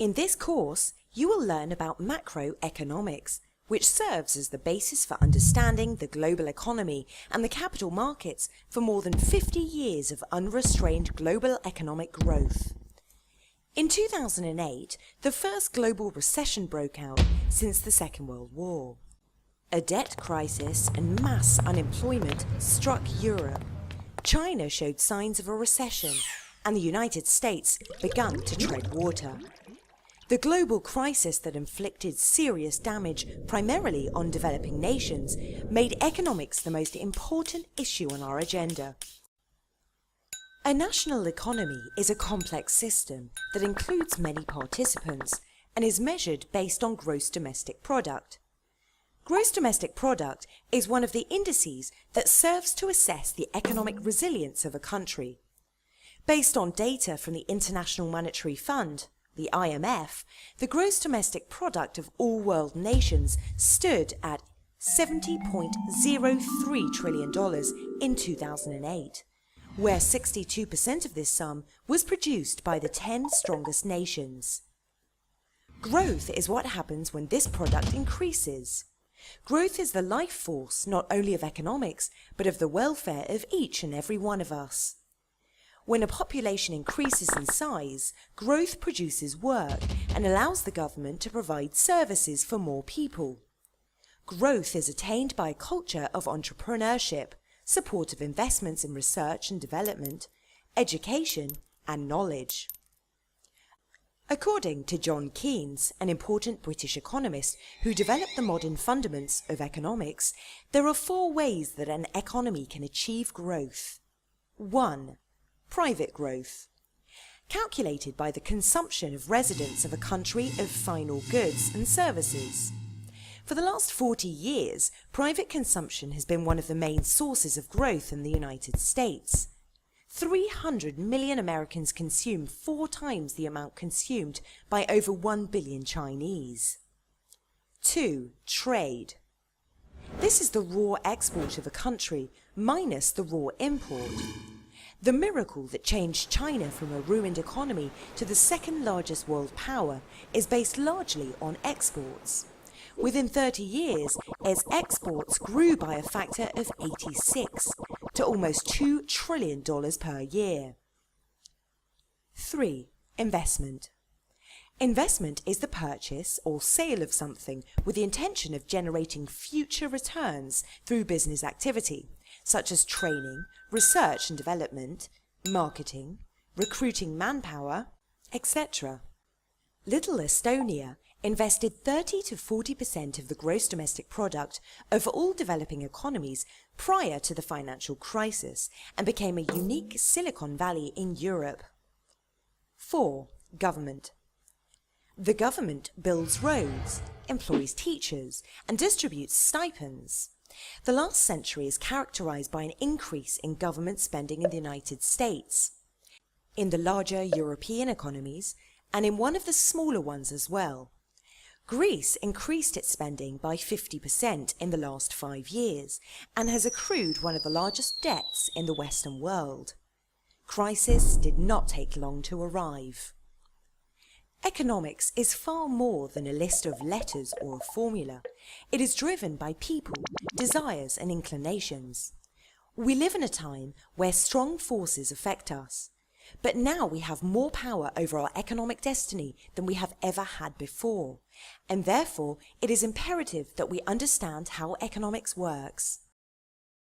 In this course, you will learn about macroeconomics, which serves as the basis for understanding the global economy and the capital markets for more than 50 years of unrestrained global economic growth. In 2008, the first global recession broke out since the Second World War. A debt crisis and mass unemployment struck Europe. China showed signs of a recession, and the United States began to tread water. The global crisis that inflicted serious damage primarily on developing nations made economics the most important issue on our agenda. A national economy is a complex system that includes many participants and is measured based on gross domestic product. Gross domestic product is one of the indices that serves to assess the economic resilience of a country. Based on data from the International Monetary Fund, the IMF, the gross domestic product of all world nations stood at $70.03 trillion in 2008, where 62% of this sum was produced by the 10 strongest nations. Growth is what happens when this product increases. Growth is the life force not only of economics, but of the welfare of each and every one of us. When a population increases in size, growth produces work and allows the government to provide services for more people. Growth is attained by a culture of entrepreneurship, support of investments in research and development, education and knowledge. According to John Keynes, an important British economist who developed the modern fundaments of economics, there are 4 ways that an economy can achieve growth. 1. Private growth. Calculated by the consumption of residents of a country of final goods and services. For the last 40 years, private consumption has been one of the main sources of growth in the United States. 300 million Americans consume 4 times the amount consumed by over 1 billion Chinese. 2. Trade. This is the raw export of a country minus the raw import. The miracle that changed China from a ruined economy to the second largest world power is based largely on exports. Within 30 years, its exports grew by a factor of 86 to almost $2 trillion per year. 3. Investment. Investment is the purchase or sale of something with the intention of generating future returns through business activity, such as training, research and development, marketing, recruiting manpower, etc. Little Estonia invested 30 to 40% of the gross domestic product of all developing economies prior to the financial crisis and became a unique Silicon Valley in Europe. 4. Government. The government builds roads, employs teachers, and distributes stipends. The last century is characterized by an increase in government spending in the United States, in the larger European economies, and in one of the smaller ones as well. Greece increased its spending by 50% in the last 5 years and has accrued one of the largest debts in the Western world. Crisis did not take long to arrive. Economics is far more than a list of letters or a formula. It is driven by people, desires and inclinations. We live in a time where strong forces affect us, but now we have more power over our economic destiny than we have ever had before, and therefore it is imperative that we understand how economics works.